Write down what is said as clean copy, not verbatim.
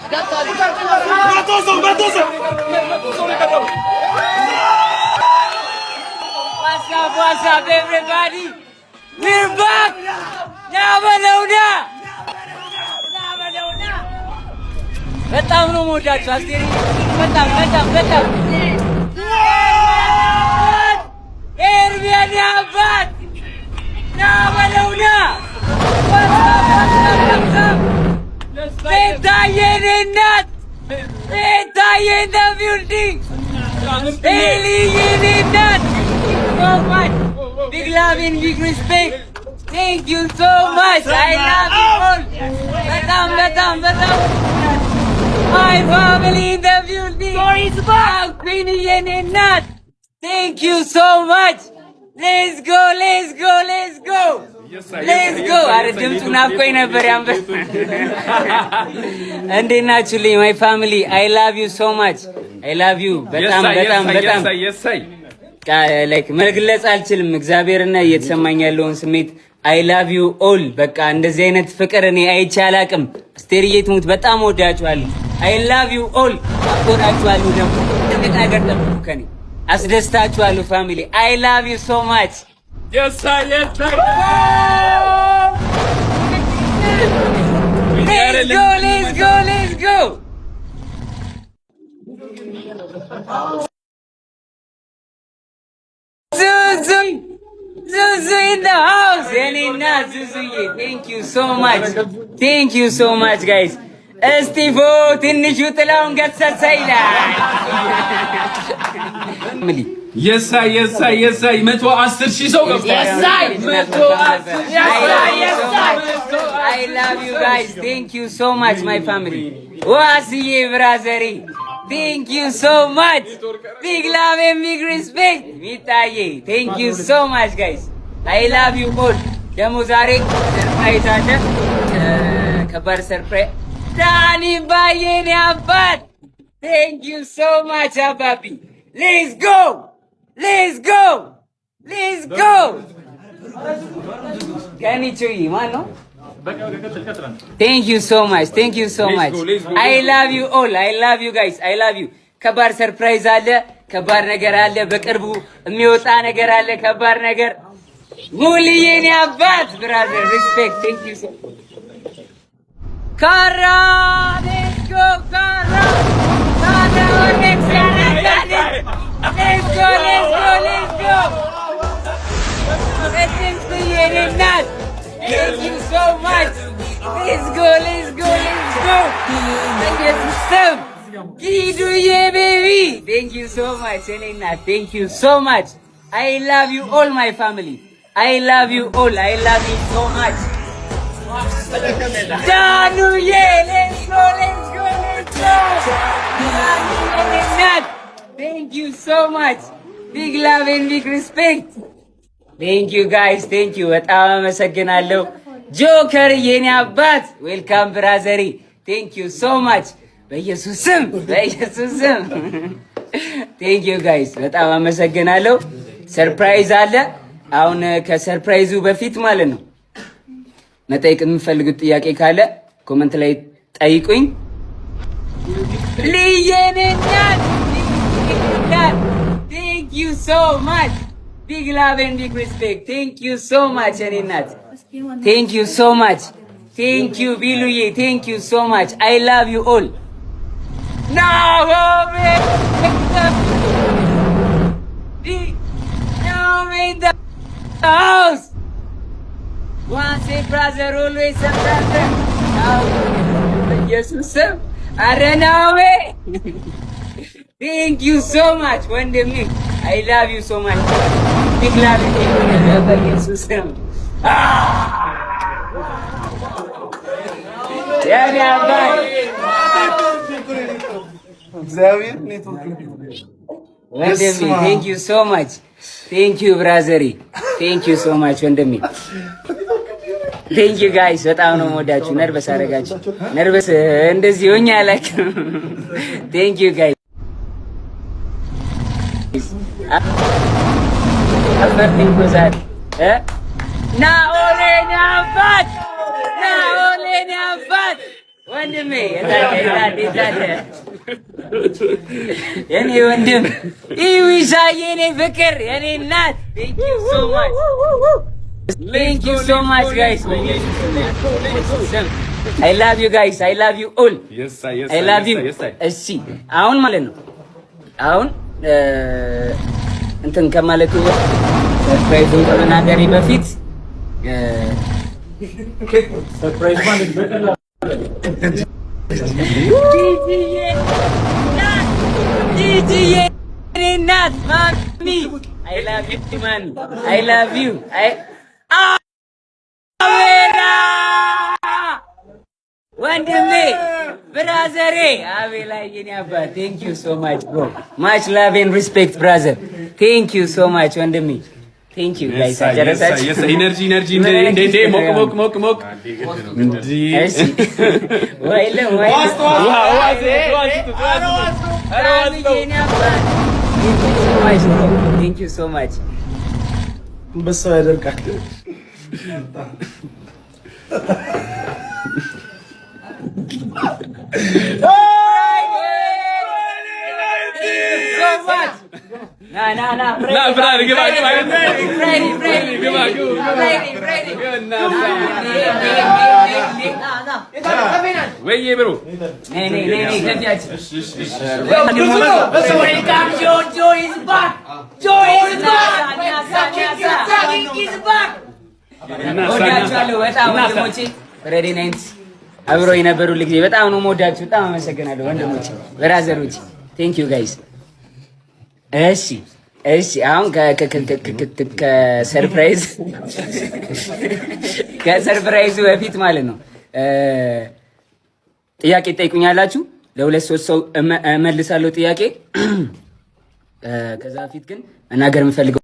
What's up, everybody? We're back! Nabalona! በጣም ነው የምወዳችሁ አስቴር በጣም ኤርሚያስ አባት ናበለውና ቤታዬን እናት ቤታዬን ቢልዲንግ ኤሊዬን እናት so much big love and big respect thank you so much I love you all በጣም my family in the building is back Queenieን እናት thank you so much let's go አረ ድምፁ ናፍቆኝ ነበር ያንበ እንዴት ናችሁልኝ my family I love you so much I love you በጣም like መግለጽ አልችልም እግዚአብሔርና እየተሰማኝ ያለውን ስሜት I love you all በቃ እንደዚህ አይነት ፍቅር እኔ አይቼ አላቅም አስቴርዬ ትሙት በጣም ወዳችኋለሁ I love you all አቆራችኋለሁ ደግሞ ጥቂት ነገር ጠብቁ ከኔ አስደስታችኋለሁ ፋሚሊ I love you so much yes sir let's go Zuzu in the house Elena Zuzuye thank you so much guys እስቲፎ ትንሹ ጥላውን ገሰሰይላ የሳይ 110,000 ሰው ገብቷል የሳይ I love you guys thank you so much my family ዋስዬ ብራዘሪ thank you so much big love and big respect ሚታዬ thank you so much guys I love you all ደግሞ ዛሬ ሰርፕራይዝ አለ ከባድ ሰርፕራይዝ ዳኒ ባየኔ አባት thank you so much አባቢ let's go ከኒቹይ ማን ነው thank you so much I love you all I love you guys I love you ከባድ ሰርፕራይዝ አለ ከባድ ነገር አለ በቅርቡ የሚወጣ ነገር አለ ከባድ ነገር ሙሉዬኔ አባት ብራዘር respect thank you so ካራ let's go ካራ let's go thank you so much let's go Kiduye baby thank you so much Elena thank you so much I love you all my family I love you all I love you so much Danuye let's go thank you so much big love and big respect thank you guys thank you በጣም አመሰግናለሁ ጆከር የኔ አባት ዌልካም ብራዘሪ thank you so much በኢየሱስ ስም thank you guys በጣም አመሰግናለሁ ሰርፕራይዝ አለ አሁን ከሰርፕራይዙ በፊት ማለት ነው መጠየቅ የምትፈልጉት ጥያቄ ካለ ኮሜንት ላይ ጠይቁኝ ልየኔናት thank you so much big love and big respect thank you so much Eninat thank you so much thank you Biluye thank you so much I love you all Naomi in the house once a brother always a brother Jesus Naomi thank you so much ወንድሜ I love you so much big love Jesus ያኔ አባይ እግዚአብሔር ኔትወርክ ወንድሜ thank you so much thank you brother thank you so much ወንድሜ thank you guys በጣም ነው የምወዳችሁ ነርቨስ አደረጋችሁ ነርቨስ እንደዚህ ሆኜ አላውቅም thank you guys አፈርቲንግ ወዛት ናኦሌን አባት ወንድሜ የታለ የኔ ወንድም ኢዊሻዬ የኔ ፍቅር የኔ እናት thank you so much guys I love you guys I love you all I love you እሺ አሁን ማለት ነው አሁን እንትን ከማለቱ ሰርፕራይዙን ከመናገሬ በፊት ሰርፕራይዝ ማለት ነው ጂጂዬ እናት ማሚ I love you man I love you አቤላ ወንድሜ ብራዘሬ አቤላ የኔ አባት thank you so much bro much love and respect brother thank you so much ወንድሜ thank you guys አጀረሳችሁ yes energy እንደ ሞቅ እንዲ ወይለ thank you so much በሰው ያደርጋል ና ፍራሪ ግባ ወይ ብሩ አብሮ የነበሩ ልጅ በጣም ነው የምወዳችሁ። በጣም አመሰግናለሁ ወንድሞቼ፣ ብራዘሮቼ ቴንክ ዩ ጋይስ። እሺ አሁን ከሰርፕራይዙ በፊት ማለት ነው ጥያቄ ትጠይቁኛላችሁ። ለሁለት ሶስት ሰው እመልሳለሁ ጥያቄ። ከዛ በፊት ግን መናገር የምፈልገው